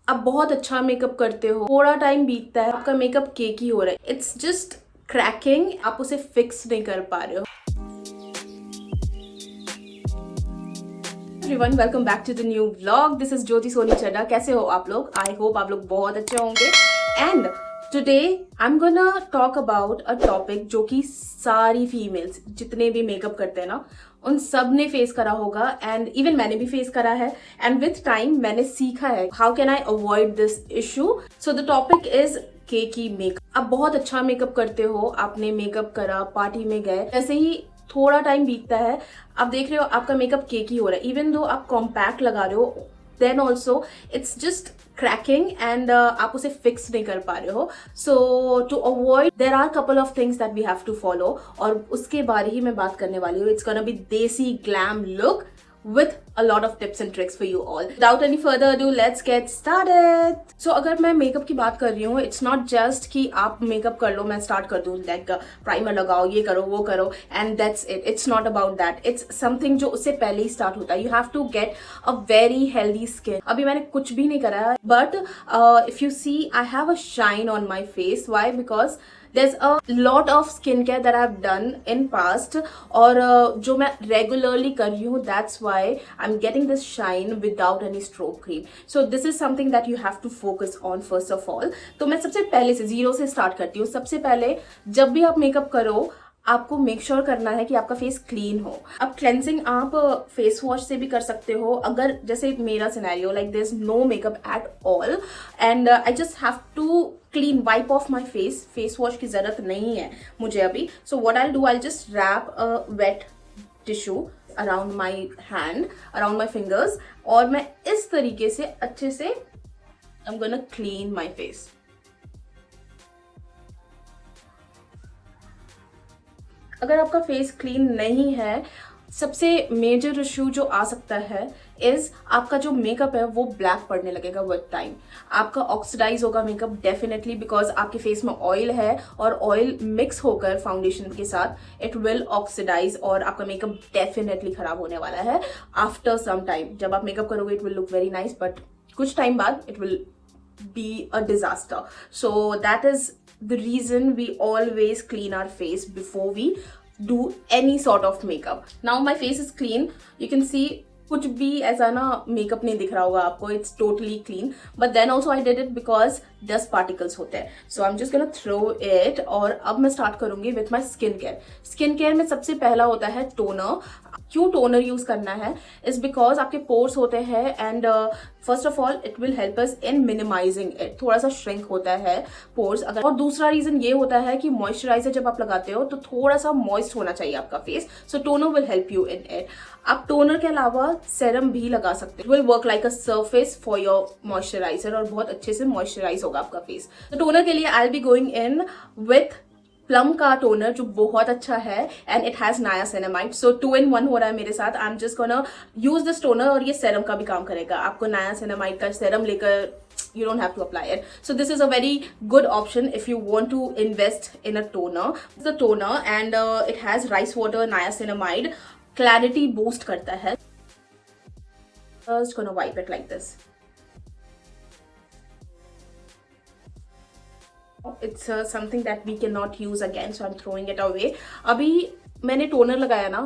आप बहुत अच्छा मेकअप करते हो, थोड़ा टाइम बीतता है, आपका मेकअप केकी हो रहा है, इट्स जस्ट क्रैकिंग, आप उसे फिक्स नहीं कर पा रहे हो। Everyone, welcome back to the new vlog. This is Jyoti Soni Chaddha. कैसे हो आप लोग? आई होप आप लोग बहुत अच्छे होंगे। And today I am gonna talk about a topic जो कि सारी फीमेल्स जितने भी मेकअप करते हैं ना, उन सब ने फेस करा होगा, एंड इवन मैंने भी फेस करा है। एंड विथ टाइम मैंने सीखा है how can I avoid this issue. So the topic is cakey makeup. आप बहुत अच्छा मेकअप करते हो, आपने मेकअप करा, पार्टी में गए, जैसे ही थोड़ा टाइम बीतता है आप देख रहे हो आपका मेकअप केकी हो रहा है, इवन दो आप कॉम्पैक्ट लगा रहे हो, then also it's just cracking and आप उसे फिक्स नहीं कर पा रहे हो। So to avoid there are couple of things that we have to follow, और उसके बारे ही मैं बात करने वाली हूँ। It's gonna be desi glam look with a lot of tips and tricks for you all. Without any further ado, let's get started. So अगर मैं मेकअप की बात कर रही हूँ, it's not just कि आप मेकअप कर लो, मैं स्टार्ट कर दूँ, like प्राइमर लगाओ, ये करो, वो करो, and that's it. It's not about that. It's something जो उससे पहले ही स्टार्ट होता है. You have to get a very healthy skin. अभी मैंने कुछ भी नहीं करा है, but if you see, I have a shine on my face. Why? Because there's a lot of skincare that I've done in past, और जो मैं regularly कर रही हूँ, that's why I'm getting this shine without any stroke cream. So this is something that you have to focus on first of all. तो मैं सबसे पहले से जीरो से स्टार्ट करती हूँ। सबसे पहले जब भी आप मेकअप करो, आपको मेक श्योर करना है कि आपका फेस क्लीन हो। अब क्लेंजिंग आप फेस वॉश से भी कर सकते हो, अगर जैसे मेरा scenario like there is no makeup at all and I just have to clean wipe off my face wash की जरूरत नहीं है मुझे अभी। So what I do, I just wrap a wet tissue around my hand, around my fingers, और मैं इस तरीके से अच्छे से I am gonna clean my face. अगर आपका फेस क्लीन नहीं है, सबसे मेजर इशू जो आ सकता है इज आपका जो मेकअप है वो ब्लैक पड़ने लगेगा विद टाइम। आपका ऑक्सीडाइज होगा मेकअप डेफिनेटली, बिकॉज आपके फेस में ऑयल है और ऑयल मिक्स होकर फाउंडेशन के साथ इट विल ऑक्सीडाइज, और आपका मेकअप डेफिनेटली खराब होने वाला है आफ्टर सम टाइम। जब आप मेकअप करोगे it will look very nice, but कुछ टाइम बाद it will be a disaster. So that is the reason we always clean our face before we do any sort of makeup. Now my face is clean. You can see कुछ भी ऐसा ना makeup नहीं दिख रहा होगा आपको, it's totally clean. But then also I did it because dust particles होते हैं, so I am just gonna throw it. और अब मैं स्टार्ट करूंगी with my skin care. Skin care में सबसे पहला होता है टोनर। क्यों टोनर यूज करना है इज बिकॉज आपके पोर्स होते हैं, and first of all it will help us in minimizing it, थोड़ा सा श्रिंक होता है पोर्स अगर। और दूसरा रीजन ये होता है कि मॉइस्चराइजर जब आप लगाते हो तो थोड़ा सा मॉइस्ट होना चाहिए आपका face, so toner will help you in it. आप टोनर के अलावा सेरम भी लगा सकते हैं, will work like a surface for your moisturiser, और बहुत अच्छे से मॉइस्चराइज होगा आपका फेस। तो टोनर के लिए I will be going in with plum का टोनर जो बहुत अच्छा है, and it has niacinamide, so 2 in 1 हो रहा है मेरे साथ। आई am just gonna use this toner, और ये सेरम का भी काम करेगा। आपको नायासिनामाइड का सेरम लेकर you don't have to apply it. So this is a very good option if you want to invest in a toner. It's a toner and it has rice water, niacinamide, clarity boost करता है। Just gonna wipe it like this. It's something that we cannot use again, so I'm throwing it away. अभी मैंने toner लगाया ना,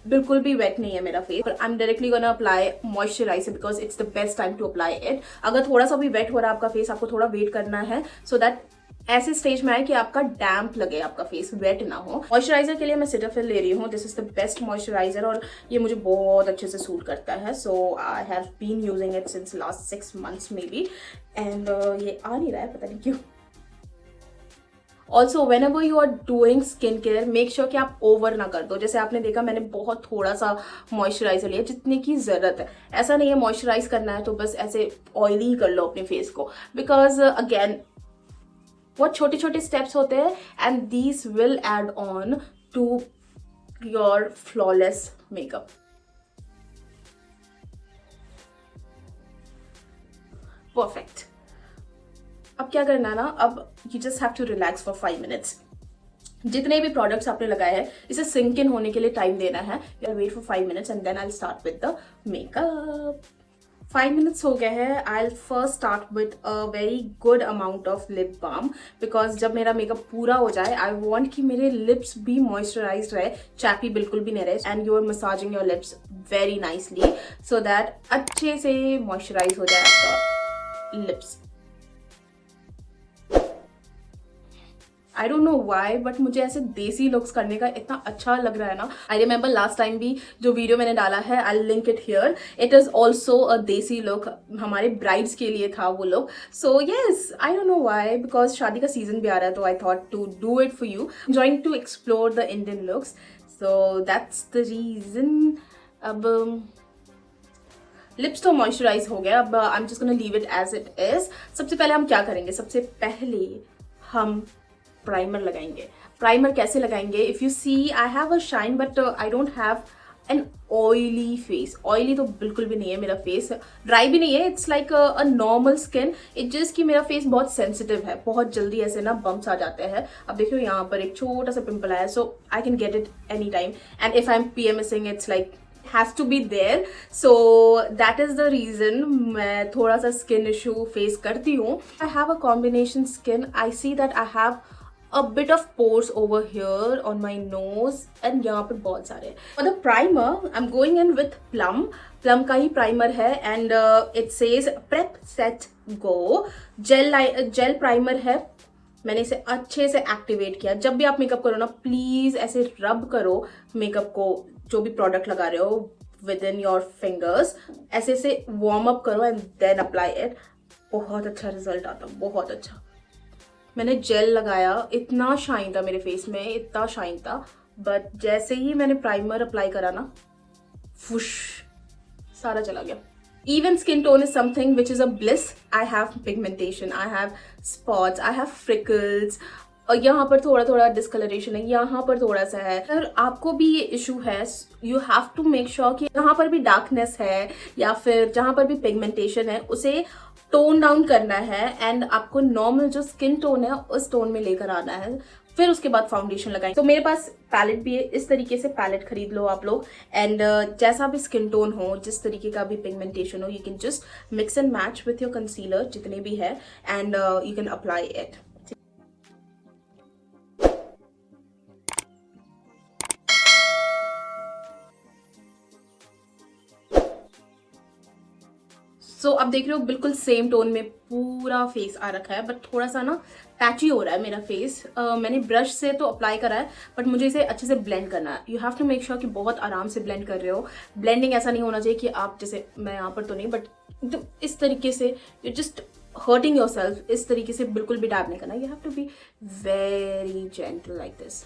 बिल्कुल भी wait नहीं है मेरा फेस, पर I am directly gonna apply moisturizer because it's the best time to apply it. अगर थोड़ा सा भी वेट हो रहा है आपका फेस, आपको थोड़ा वेट करना है सो दैट ऐसे स्टेज में आए कि आपका डैम्प लगे, आपका फेस वेट ना हो। मॉइस्चराइजर के लिए मैं सिटाफिल ले रही हूँ। This is the best moisturiser, और ये मुझे बहुत अच्छे से सूट करता है। So I have been using it since last 6 months maybe, and ये आ नहीं रहा है, पता नहीं क्यों। Also whenever you are doing skin care, make sure कि आप ओवर ना कर दो। जैसे आपने देखा मैंने बहुत थोड़ा सा मॉइस्चराइजर लिया, जितने की जरूरत है। ऐसा नहीं है मॉइस्चराइज करना है तो बस ऐसे ऑयली ही कर लो अपने फेस को, बिकॉज अगेन बहुत छोटे छोटे स्टेप्स होते हैं, and these will add on to your flawless makeup. Perfect. अब क्या करना है ना, अब you just have to relax for 5 minutes। जितने भी प्रोडक्ट्स आपने लगाए हैं इसे सिंक इन होने के लिए टाइम देना है। Wait for 5 minutes and then I start with the makeup. 5 minutes हो गए हैं. I'll first start with a very good amount of lip balm because जब मेरा मेकअप पूरा हो जाए I want कि मेरे lips भी moisturized रहे, chappy बिल्कुल भी नहीं रहे, and you're massaging your lips very nicely so that अच्छे से moisturize हो जाए आपका lips. I don't know Y but मुझे ऐसे देसी लुक्स करने का इतना अच्छा लग रहा है ना. आई रिमेंबर लास्ट टाइम भी जो वीडियो मैंने डाला है, I link it here. It is also a desi look. हमारे ब्राइड्स के लिए था वो look. So yes, I don't know why because शादी का सीजन भी आ रहा है, तो I thought to do it for you. Enjoying to explore the Indian looks, so that's the reason. अब लिप्स तो मॉइस्चराइज हो गया. अब I am just gonna leave it as it is. सबसे पहले हम क्या करेंगे? सबसे पहले हम प्राइमर लगाएंगे. प्राइमर कैसे लगाएंगे? If you see I have a shine but I don't have an oily face. Oily तो बिल्कुल भी नहीं है मेरा फेस. ड्राई भी नहीं है. It's like a normal skin. It just कि मेरा फेस बहुत सेंसिटिव है. बहुत जल्दी ऐसे ना बम्प्स आ जाते हैं. अब देखियो यहाँ पर एक छोटा सा पिंपल आया, so I can get it any time. And if I am PMSing it's like has to be there. So that is the reason मैं थोड़ा सा skin issue face करती हूँ. I have a combination skin. I see that I have a bit of pores over here on my nose and यहाँ पर बहुत सारे. For the primer, I'm going in with Plum. Plum का ही primer है and it says Prep Set Go. Gel primer है. मैंने इसे अच्छे से एक्टिवेट किया. जब भी आप मेकअप करो ना, प्लीज ऐसे रब करो मेकअप को, जो भी प्रोडक्ट लगा रहे हो विद इन योर फिंगर्स. ऐसे से वार्म अप करो एंड देन अप्लाई इट. बहुत अच्छा रिजल्ट आता, बहुत अच्छा. मैंने जेल लगाया, इतना शाइन था मेरे फेस में, इतना शाइन था. बट जैसे ही मैंने प्राइमर अप्लाई करा ना, फुश, सारा चला गया. Even skin tone is something which is a bliss. I have pigmentation, I have spots, I have freckles. और यहाँ पर थोड़ा थोड़ा डिस्कलरेशन है, यहाँ पर थोड़ा सा है. अगर आपको भी ये इशू है, you have to make sure कि यहाँ पर भी डार्कनेस है या फिर जहाँ पर भी पिगमेंटेशन है, उसे टोन डाउन करना है. एंड आपको नॉर्मल जो स्किन टोन है उस टोन में लेकर आना है. फिर उसके बाद फाउंडेशन लगाएं. तो मेरे पास पैलेट भी है. इस तरीके से पैलेट खरीद लो आप लोग. एंड जैसा भी स्किन टोन हो, जिस तरीके का भी पिगमेंटेशन हो, you can just mix and match with your concealer जितने भी है and you can apply it. So अब देख रहे हो बिल्कुल सेम टोन में पूरा फेस आ रखा है. बट थोड़ा सा ना पैची हो रहा है मेरा फेस. मैंने ब्रश से तो अप्लाई करा है बट मुझे इसे अच्छे से ब्लेंड करना है. You have to make sure कि बहुत आराम से ब्लेंड कर रहे हो. ब्लेंडिंग ऐसा नहीं होना चाहिए कि आप जैसे, मैं यहाँ पर तो नहीं, बट एकदम इस तरीके से you just hurting yourself. इस तरीके से बिल्कुल भी डैब नहीं करना. You have to be very gentle like this.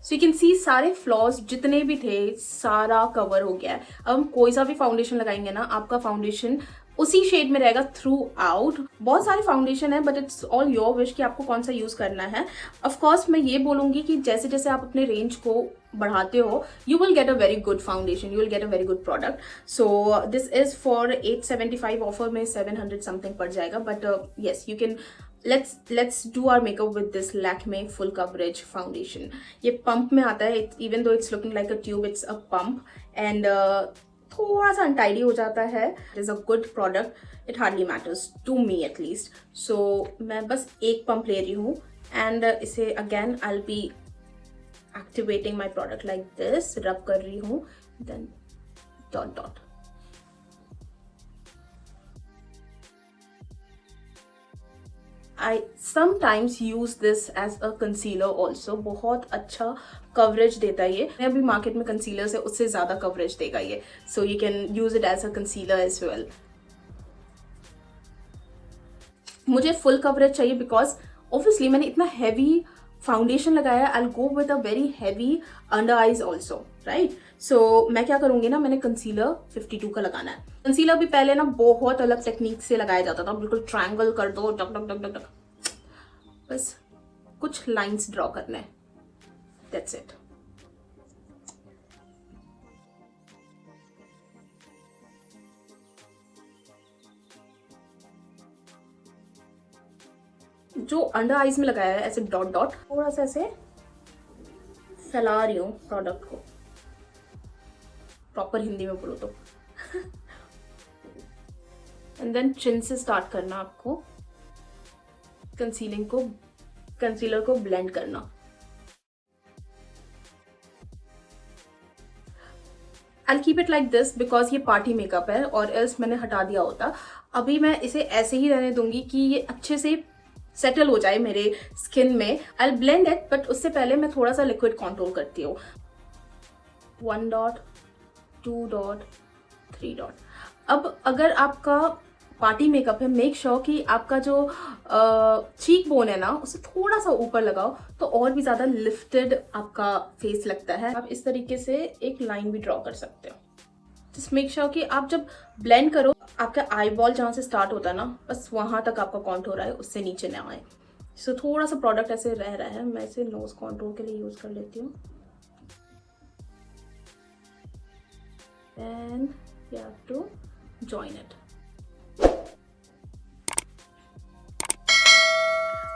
So you can see सारे फ्लॉज जितने भी थे सारा कवर हो गया है. अब हम कोई सा भी फाउंडेशन लगाएंगे ना, आपका फाउंडेशन उसी शेड में रहेगा थ्रू आउट. बहुत सारे फाउंडेशन है but it's all your wish कि आपको कौन सा यूज करना है. ऑफ कोर्स मैं ये बोलूंगी कि जैसे जैसे आप अपने रेंज को बढ़ाते हो, you will get a very good foundation, you will get a very good product. So this is for 875. Offer में 700 समथिंग पड़ जाएगा. But yes, you can let's do our makeup with this Lakme full coverage foundation. ये pump में आता है. Even though it's looking like a tube, it's a pump and थोड़ा सा untidy हो जाता है. It is a good product. It hardly matters to me at least. So मैं बस एक pump ले रही हूँ and इसे again I'll be activating my product like this. Rub कर रही हूँ, then dot. I sometimes use this as a concealer also. बहुत अच्छा कवरेज देता है ये. अभी मार्केट में कंसीलर्स है, उससे ज़्यादा कवरेज देगा ये. So you can use it as a concealer as well. मुझे फुल कवरेज चाहिए बिकॉज ऑब्वियसली मैंने इतना हैवी फाउंडेशन लगाया. I will go with a very heavy under eyes also, right. So मैं क्या करूँगी ना, मैंने कंसीलर 52 का लगाना है. कंसीलर भी पहले ना बहुत अलग टेक्निक से लगाया जाता था. बिल्कुल ट्रायंगल कर दो, duck duck duck duck duck, बस कुछ लाइंस ड्रॉ करना है, दैट्स इट. जो अंडर आईज में लगाया है ऐसे डॉट डॉट, थोड़ा सा ऐसे फैला रही हूँ प्रोडक्ट को. प्रॉपर हिंदी में बोलो तो। एंड देन चिन से स्टार्ट करना आपको, कंसीलर को ब्लेंड करना। I'll keep it like this because ये पार्टी मेकअप है, और एल्स मैंने हटा दिया होता। अभी मैं इसे ऐसे ही रहने दूंगी कि ये अच्छे से सेटल हो जाए मेरे स्किन में। I'll blend it, बट उससे पहले मैं थोड़ा सा लिक्विड कॉन्टूर करती हूँ। 1 डॉट, 2 डॉट, 3 डॉट। अब अगर आपका पार्टी मेकअप है, मेक श्योर कि आपका जो चीक बोन है ना, उसे थोड़ा सा ऊपर लगाओ, तो और भी ज्यादा लिफ्टेड आपका फेस लगता है। आप इस तरीके से एक लाइन भी ड्रॉ कर सकते हो। जस्ट मेक श्योर कि आप जब ब्लेंड करो, आपका आई बॉल जहाँ से स्टार्ट होता है ना, बस वहां तक आपका कॉन्टूर आए, उससे नीचे ना आए। सो थोड़ा सा प्रोडक्ट ऐसे रह रहा है, मैं इसे नोज कॉन्टूर के लिए यूज कर लेती हूँ। And you have to join it.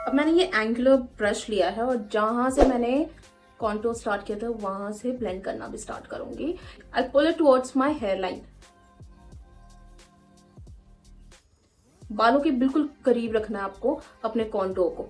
अब मैंने ये एंगुलर ब्रश लिया है, और जहां से मैंने कॉन्टूर स्टार्ट किया था वहां से ब्लेंड करना भी स्टार्ट करूंगी। I pull it towards my hairline. बालों के बिल्कुल करीब रखना है आपको अपने कॉन्टूर को।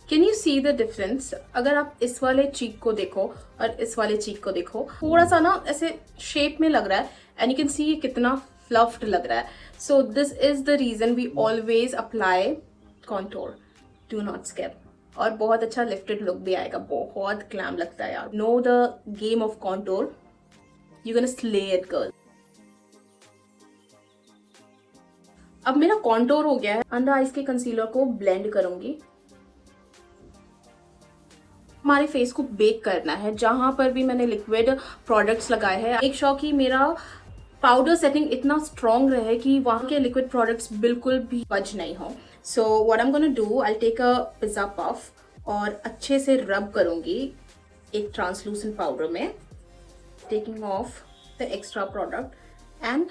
Can you see the difference? अगर आप इस वाले चीक को देखो और इस वाले चीक को देखो, थोड़ा सा ना ऐसे शेप में लग रहा है, एंड यू कैन सी ये कितना फ्लफ्ड लग रहा है। So this is the reason we always apply contour, do not skip. और बहुत अच्छा लिफ्टेड लुक भी आएगा, बहुत ग्लैम लगता है यार। Know the game of contour, you can slay it girl. अब मेरा कॉन्टूर हो गया है, अंडर आईज के कंसीलर को ब्लेंड करूंगी। हमारे फेस को बेक करना है, जहां पर भी मैंने लिक्विड प्रोडक्ट्स लगाए हैं, एक श्योर कि मेरा पाउडर सेटिंग इतना स्ट्रॉन्ग रहे कि वहां के लिक्विड प्रोडक्ट्स बिल्कुल भी बच नहीं हो। So what I am gonna do, I take a pizza puff और अच्छे से रब करूंगी एक ट्रांसलूसेंट पाउडर में, taking off the extra product and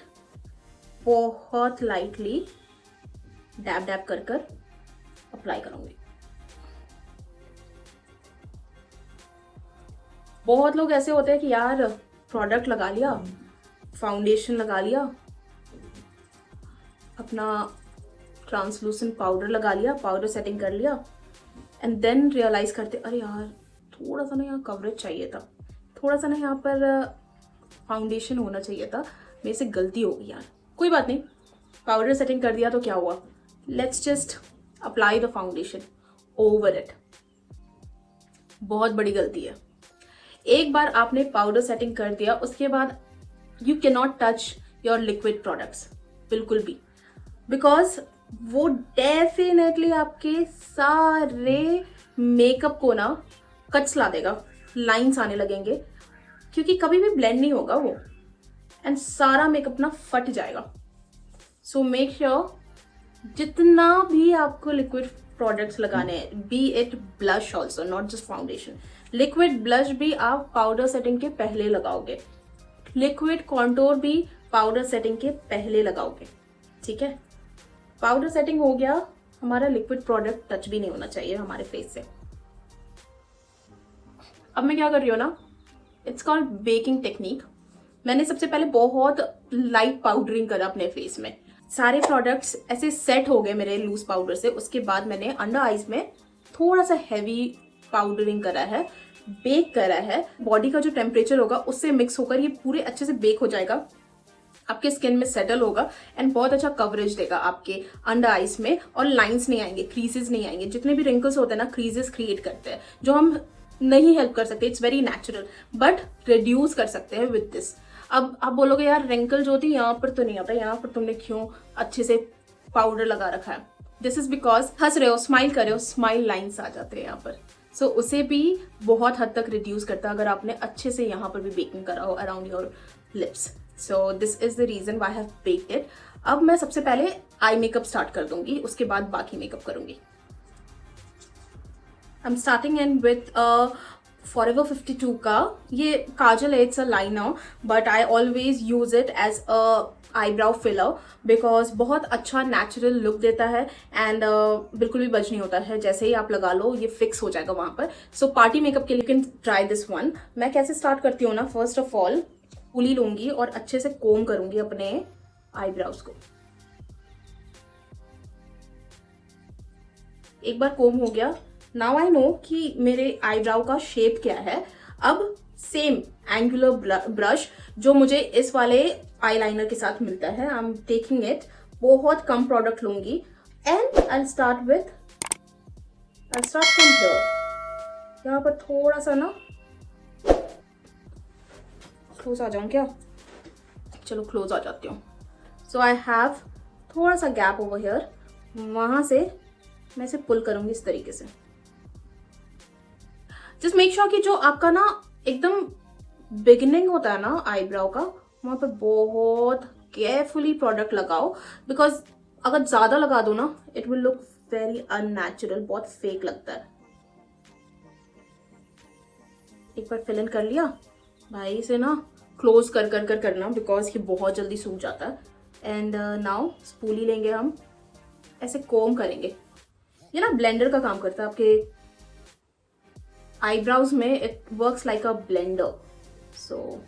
बहुत लाइटली डैब डैब कर कर अप्लाई करूंगी। बहुत लोग ऐसे होते हैं कि यार प्रोडक्ट लगा लिया, फाउंडेशन लगा लिया, अपना ट्रांसलूसेंट पाउडर लगा लिया, पाउडर सेटिंग कर लिया, एंड देन रियलाइज करते अरे यार थोड़ा सा ना यहाँ कवरेज चाहिए था, थोड़ा सा ना यहाँ पर फाउंडेशन होना चाहिए था, मेरे से गलती हो गई यार। कोई बात नहीं, पाउडर सेटिंग कर दिया तो क्या हुआ, let's just apply the foundation over it. बहुत बड़ी गलती है। एक बार आपने पाउडर सेटिंग कर दिया, उसके बाद you can not touch your liquid products बिल्कुल भी, बिकॉज वो डेफिनेटली आपके सारे मेकअप को ना कट्स ला देगा, लाइंस आने लगेंगे, क्योंकि कभी भी ब्लेंड नहीं होगा वो, एंड सारा मेकअप ना फट जाएगा। सो मेक श्योर जितना भी आपको लिक्विड प्रोडक्ट्स लगाने हैं, B it blush also, not just foundation, liquid blush भी आप पाउडर सेटिंग के पहले लगाओगे, लिक्विड कॉन्टूर भी पाउडर सेटिंग के पहले लगाओगे, ठीक है। पाउडर सेटिंग हो गया, हमारा लिक्विड प्रोडक्ट टच भी नहीं होना चाहिए हमारे फेस से। अब मैं क्या कर रही हूँ ना, इट्स कॉल्ड बेकिंग टेक्निक। मैंने सबसे पहले बहुत लाइट पाउडरिंग करा अपने फेस में, सारे प्रोडक्ट्स ऐसे सेट हो गए मेरे लूज पाउडर से। उसके बाद मैंने अंडर आईज में थोड़ा सा हैवी पाउडरिंग करा है, बेक करा है। बॉडी का जो टेम्परेचर होगा उससे मिक्स होकर ये पूरे अच्छे से बेक हो जाएगा, आपके स्किन में सेटल होगा, एंड बहुत अच्छा कवरेज देगा आपके अंडर आईज में, और लाइंस नहीं आएंगे, क्रीजेस नहीं आएंगे। जितने भी रिंकल्स होते हैं ना, क्रीजेस क्रिएट करते हैं, जो हम नहीं हेल्प कर सकते, it's very natural, but reduce कर सकते हैं विद दिस। अब आप बोलोगे यार रिंकल जो थी यहाँ पर तो नहीं आता, यहाँ पर तुमने क्यों अच्छे से पाउडर लगा रखा है? दिस इज बिकॉज हंस रहे हो, स्माइल कर रहे हो, स्माइल लाइन्स आ जाते हैं यहाँ पर। सो उसे भी बहुत हद तक रिड्यूस करता है अगर आपने अच्छे से यहाँ पर भी बेकिंग करा हो around your lips. So this is the reason why have baked it. अब मैं सबसे पहले आई मेकअप स्टार्ट कर दूंगी, उसके बाद बाकी मेकअप करूंगी। I am starting in with Forever 52 का ये काजल है, it's a liner, but I always use it as a eyebrow filler, because बहुत अच्छा नेचुरल लुक देता है एंड बिल्कुल भी बज नहीं होता है, जैसे ही आप लगा लो ये फिक्स हो जाएगा वहां पर. सो पार्टी मेकअप के लिए कैन ट्राई दिस वन. मैं कैसे स्टार्ट करती हूँ ना, फर्स्ट ऑफ ऑल पूली लूंगी और अच्छे से कोम करूंगी अपने आईब्राउज को. एक बार कोम हो गया, नाउ आई नो कि मेरे आईब्राउ का शेप क्या है. अब सेम एंगुलर ब्रश जो मुझे इस वाले आईलाइनर के साथ मिलता है, आई एम टेकिंग इट. बहुत कम प्रोडक्ट लूंगी and I start from here. यहाँ पर थोड़ा सा ना क्लोज आ जाऊं क्या? चलो क्लोज आ जाती हूँ. सो आई हैव थोड़ा सा गैप ओवर हियर, वहां से मैं इसे पुल करूंगी इस तरीके से. जस्ट मेक श्योर कि जो आपका ना एकदम बिगिनिंग होता है ना आईब्राउ का, वहां पर बहुत केयरफुली प्रोडक्ट लगाओ, बिकॉज अगर ज्यादा लगा दो ना it will look very unnatural, बहुत फेक लगता है. एक बार फिल इन कर लिया भाई, इसे ना क्लोज कर करना, बिकॉज ये बहुत जल्दी सूख जाता है. एंड नाउ स्पूली लेंगे हम, ऐसे कोम करेंगे. ये ना ब्लेंडर का काम करता है आपके आईब्राउज में. It works like a blender. So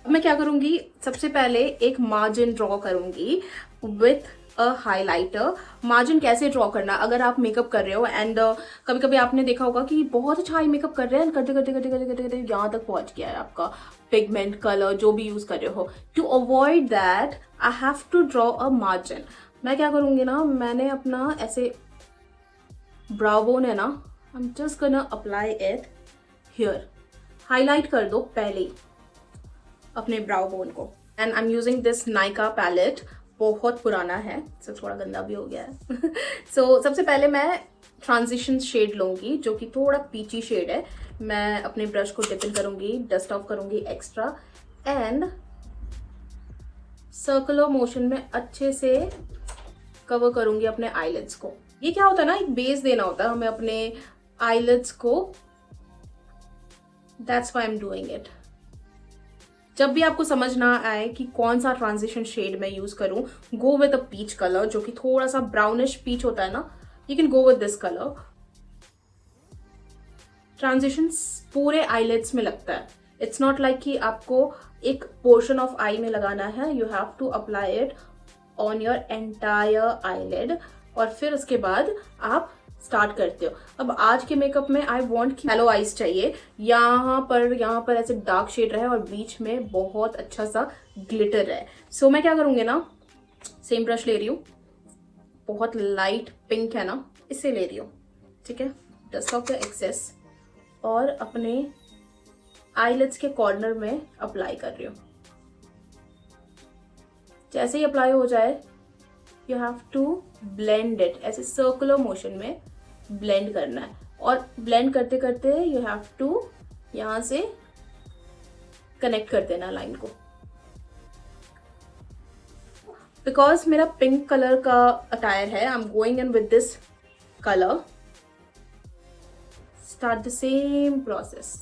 मैं क्या करूंगी, सबसे पहले एक मार्जिन ड्रॉ करूंगी विथ अ हाइलाइटर. मार्जिन कैसे ड्रॉ करना, अगर आप मेकअप कर रहे हो एंड कभी कभी आपने देखा होगा कि बहुत अच्छा आई मेकअप कर रहे हैं, करते करते करते करते करते करते यहाँ तक पहुंच गया है आपका पिगमेंट कलर जो भी यूज कर रहे हो. To avoid that I have to draw a margin. मैं क्या करूंगी ना, मैंने अपना ऐसे ब्राउ बोन है ना, I am just gonna apply it here. Highlight कर दो पहले ही अपने ब्राउ बोन को. And I am using this Nykaa palette, बहुत पुराना है, सो थोड़ा गंदा भी हो गया है. सो सबसे पहले मैं ट्रांजिशन शेड लूंगी जो कि थोड़ा पीची शेड है. मैं अपने ब्रश को डिप इन करूंगी, डस्ट ऑफ करूंगी एक्स्ट्रा एंड सर्कुलर मोशन में अच्छे से कवर करूंगी अपने आईलिड्स को. ये क्या होता है ना, एक बेस देना होता है हमें अपने आईलिड्स को. That's why I am doing it. जब भी आपको समझ ना आए कि कौन सा ट्रांजिशन शेड मैं यूज करूं, go with a peach colour जो कि थोड़ा सा ब्राउनिश पीच होता है ना, you can go with this colour. Transition पूरे आईलिड्स में लगता है. इट्स नॉट लाइक कि आपको एक पोर्शन ऑफ आई में लगाना है, you have to apply it on your entire eyelid और फिर उसके बाद आप स्टार्ट करते हो. अब आज के मेकअप में आई वॉन्ट कि हेलो आइज चाहिए, यहाँ पर ऐसे डार्क शेड रहे और बीच में बहुत अच्छा सा ग्लिटर रहे. सो मैं क्या करूंगी ना, सेम ब्रश ले रही हूँ, बहुत लाइट पिंक है ना, इससे ले रही हूँ. ठीक है, डस्ट ऑफ द एक्सेस और अपने आईलिड्स के कॉर्नर में अप्लाई कर रही हूँ. जैसे ही अप्लाई हो जाए you have to blend it, ऐसे सर्कुलर मोशन में ब्लेंड करना है. और ब्लेंड करते करते यू हैव टू यहां से कनेक्ट कर देना लाइन को. बिकॉज मेरा पिंक कलर का अटायर है, I am going in with this colour. Start the same process,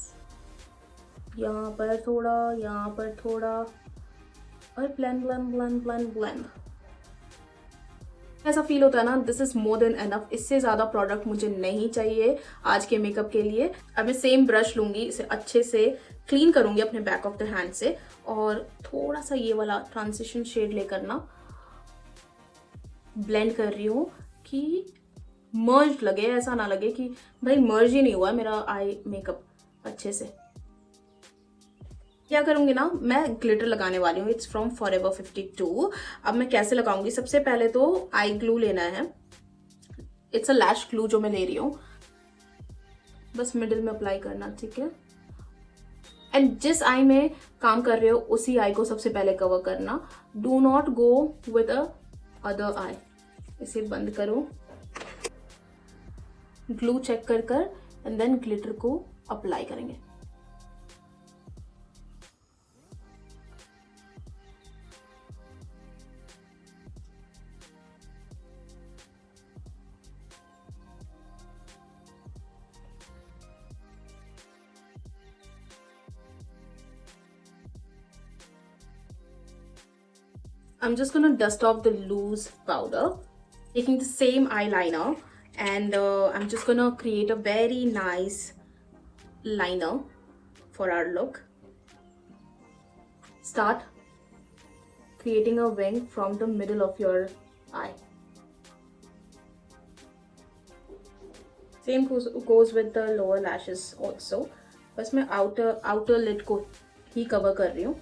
यहाँ पर थोड़ा, यहाँ पर थोड़ा और blend blend blend blend blend. ऐसा फील होता है ना, this is more than enough. इससे ज्यादा प्रोडक्ट मुझे नहीं चाहिए आज के मेकअप के लिए. अब मैं सेम ब्रश लूंगी, इसे अच्छे से क्लीन करूंगी अपने बैक ऑफ द हैंड से और थोड़ा सा ये वाला ट्रांजिशन शेड लेकर ना ब्लेंड कर रही हूँ कि मर्ज लगे, ऐसा ना लगे कि भाई मर्ज ही नहीं हुआ मेरा आई मेकअप अच्छे से. क्या करूंगी ना, मैं ग्लिटर लगाने वाली हूँ. It's from forever 52. अब मैं कैसे लगाऊंगी, सबसे पहले तो आई ग्लू लेना है. इट्स अ लैश ग्लू जो मैं ले रही हूँ, बस मिडिल में अप्लाई करना. ठीक है, एंड जिस आई में काम कर रहे हो उसी आई को सबसे पहले कवर करना. Do not go with a other I. इसे बंद करो, ग्लू चेक कर एंड देन ग्लिटर को अप्लाई करेंगे. I'm just gonna dust off the loose powder, taking the same eyeliner, and I'm just gonna create a very nice liner for our look. Start creating a wing from the middle of your eye. Same goes with the lower lashes also. बस मैं outer lid को ही cover कर रही हूँ.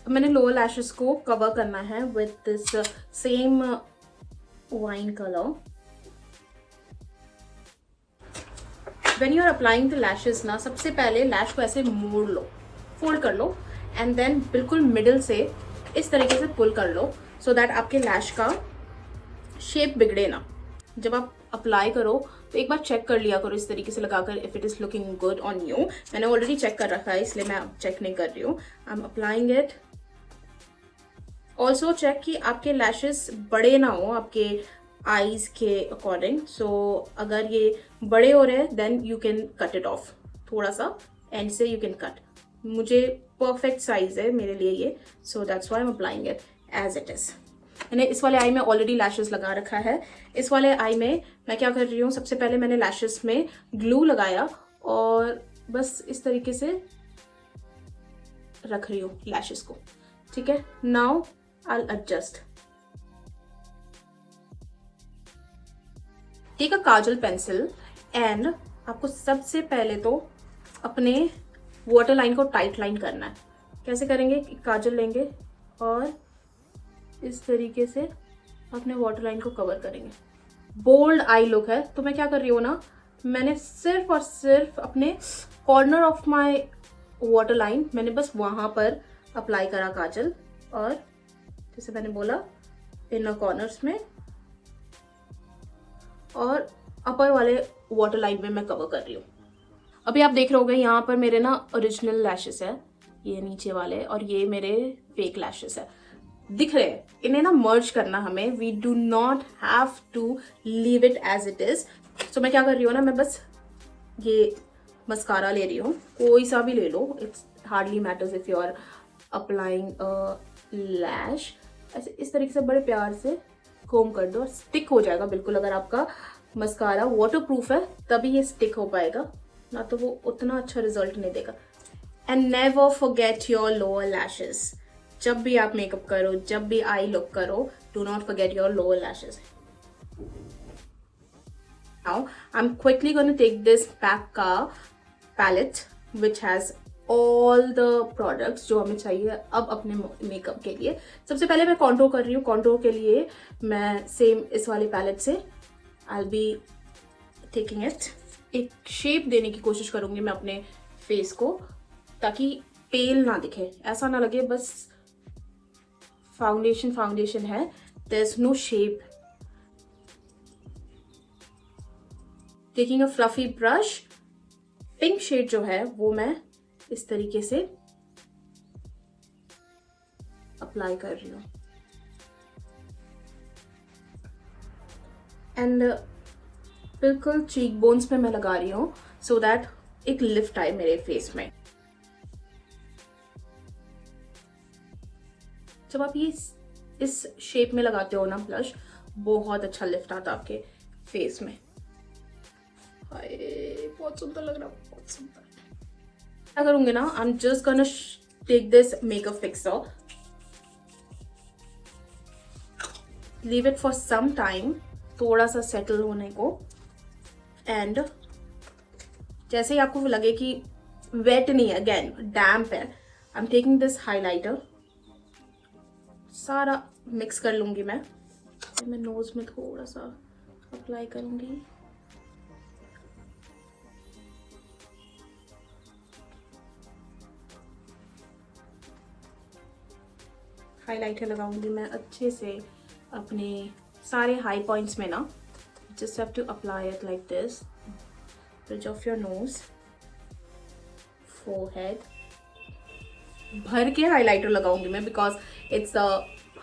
मैंने lower lashes को cover करना है with this same wine color. When you are applying the lashes ना, सबसे पहले लैश को ऐसे मोड़ लो, फोल्ड कर लो, एंड देन बिल्कुल मिडिल से इस तरीके से पुल कर लो, सो दैट आपके लैश का शेप बिगड़े ना. जब आप अप्लाई करो तो एक बार चेक कर लिया करो इस तरीके से लगाकर, if it is looking good on you. मैंने ऑलरेडी चेक कर रखा है इसलिए मैं अब चेक नहीं कर रही हूँ. I am applying it. Also check कि आपके लैशेस बड़े ना हो आपके आईज के अकॉर्डिंग. सो अगर ये बड़े हो रहे हैं then you can cut it off. थोड़ा सा एंड से यू कैन कट. मुझे परफेक्ट साइज है मेरे लिए ये, so that's why I am applying it as it is. मैंने इस वाले आई में ऑलरेडी लैशेस लगा रखा है. इस वाले आई में मैं क्या कर रही हूँ, सबसे पहले मैंने लैशेस में ग्लू लगाया और बस इस तरीके से रख रही हूँ लैशेस को. ठीक है, now I will adjust. Take a kajal pencil and आपको सबसे पहले तो अपने वाटर लाइन को टाइट लाइन करना है. कैसे करेंगे, काजल लेंगे और इस तरीके से अपने वाटर लाइन को कवर करेंगे. बोल्ड आई लुक है तो मैं क्या कर रही हूँ ना, मैंने सिर्फ और सिर्फ अपने corner of my water line मैंने बस वहां पर अप्लाई करा काजल, और जैसे मैंने बोला इनर कॉर्नर्स में और अपर वाले वाटर लाइन में मैं कवर कर रही हूँ. अभी आप देख रहे होंगे यहाँ पर मेरे ना ओरिजिनल लैशेस है, ये नीचे वाले, और ये मेरे फेक लैशेस है. दिख रहे हैं, इन्हें ना मर्ज करना हमें. We do not have to leave it as it is. So मैं क्या कर रही हूँ ना, मैं बस ये मस्कारा ले रही हूँ, कोई सा भी ले लो. It's hardly matters if you are applying lash. ऐसे इस तरीके से बड़े प्यार से कोम कर दो, स्टिक हो जाएगा बिल्कुल. अगर आपका मस्कारा वाटर प्रूफ है तभी ये स्टिक हो पाएगा, ना तो वो उतना अच्छा रिजल्ट नहीं देगा. And never forget your lower lashes. जब भी आप मेकअप करो, जब भी आई लुक करो, do not forget your lower lashes. Now I am quickly gonna take this pack का palette which has all the products जो हमें चाहिए अब अपने मेकअप के लिए. सबसे पहले मैं कॉन्टूर कर रही हूँ. कॉन्टूर के लिए मैं सेम इस वाले पैलेट से I will be taking it. एक शेप देने की कोशिश करूंगी मैं अपने फेस को, ताकि पेल ना दिखे, ऐसा ना लगे बस फाउंडेशन है, there is no shape. Taking a fluffy brush, pink shade जो है वो मैं इस तरीके से अप्लाई कर रही हूँ. एंड बिल्कुल चीक बोन्स पे मैं लगा रही हूँ, सो दैट एक लिफ्ट आए मेरे फेस में. जब आप ये इस शेप में लगाते हो ना ब्लश, बहुत अच्छा लिफ्ट आता है आपके फेस में. बहुत सुंदर लग रहा है, बहुत सुंदर. क्या करूंगी ना, I am just gonna take this makeup fixer, leave it for some time, थोड़ा सा सेटल होने को. एंड जैसे ही आपको लगे कि वेट नहीं है, अगेन डैम्प है, I am taking this highlighter. सारा मिक्स कर लूंगी मैं नोज में थोड़ा सा अप्लाई करूंगी. हाइलाइटर लगाऊंगी मैं अच्छे से अपने सारे हाई पॉइंट्स में ना. Just have to apply it like this, bridge of your nose, forehead. भर के हाइलाइटर लगाऊंगी मैं, because it's a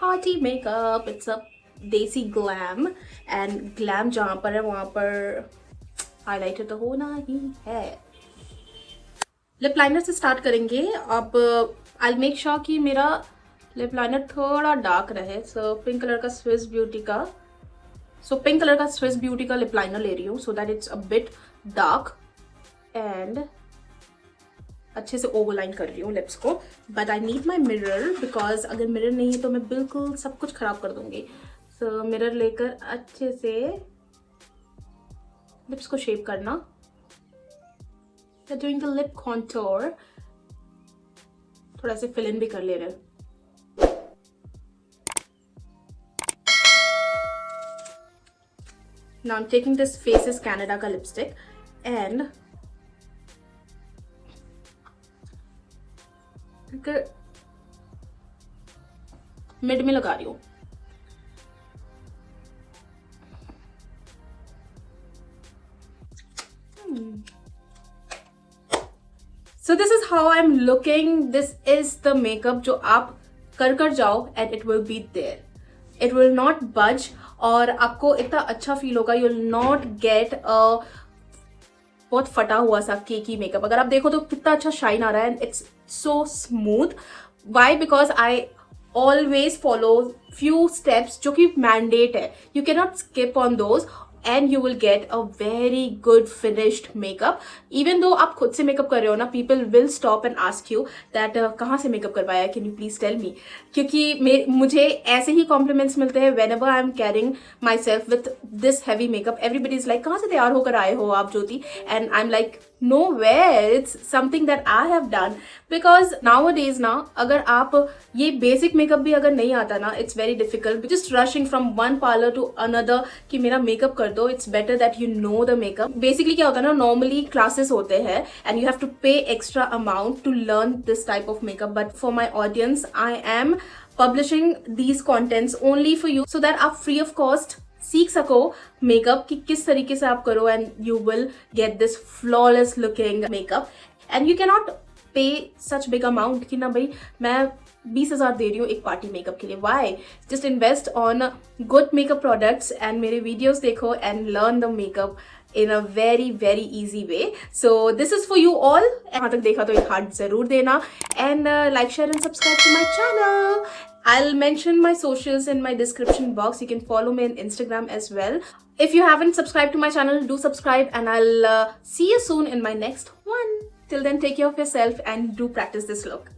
party makeup, it's a desi glam, and glam जहाँ पर है वहाँ पर हाइलाइटर तो होना ही है. लिप लाइनर से स्टार्ट करेंगे. अब आई मेक श्योर कि मेरा लिप लाइनर थोड़ा डार्क रहे. सो पिंक कलर का स्विस ब्यूटी का लिप लाइनर ले रही हूँ, so that it's a bit dark and अच्छे से ओवरलाइन कर रही हूँ लिप्स को. But I need my mirror, because अगर मिरर नहीं है तो मैं बिल्कुल सब कुछ खराब कर दूंगी. सो मिरर लेकर अच्छे से लिप्स को शेप करना. डूइंग द लिप कॉन्टोर, थोड़ा से फिल इन भी कर ले रहे हैं. Now I'm taking this Faces Canada का लिपस्टिक एंड मिड में लगा रही हूँ. So this is how I'm looking. This is the makeup जो आप कर जाओ and it will be there. It will not budge और आपको इतना अच्छा फील होगा. You will not get a बहुत फटा हुआ सा केकी मेकअप. अगर आप देखो तो कितना अच्छा शाइन आ रहा है. It's so smooth. Why? Because I always follow few steps जो कि मैंडेट है. You can not skip on those and you will get a very good finished makeup. Even though आप खुद से मेकअप कर रहे हो ना, people will stop and ask you that कहाँ से मेकअप करवाया है, can you please tell me? क्योंकि मुझे ऐसे ही compliments मिलते हैं whenever I am carrying myself with this heavy makeup. Everybody is like, कहाँ से तैयार होकर आए हो आप ज्योति? And I'm like, nowhere. It's something that I have done. Because nowadays ना, अगर आप ये basic makeup भी अगर नहीं आता ना, it's very difficult. Just rushing from one parlor to another कि मेरा makeup कर दो. It's better that you know the makeup. Basically क्या होता है ना, normally classes होते हैं and you have to pay extra amount to learn this type of makeup. But for my audience, I am publishing these contents only for you so that आप free of cost सीख सको makeup कि किस तरीके से आप करो and you will get this flawless looking makeup. And you can not पे सच बिग अमाउंट कि ना भाई मैं 20,000 दे रही हूँ एक पार्टी मेकअप के लिए. Why? Just invest on good makeup products and मेरे वीडियोज देखो and learn the makeup in a very very easy way. So this is for you all. यहाँ तक देखा तो एक हार्ट जरूर देना and like, share and subscribe to my channel. I'll mention my socials in my description box. You can follow me on Instagram as well. If you haven't subscribed to my channel, do subscribe and I'll see you soon in my next one. Till then, take care of yourself and do practice this look.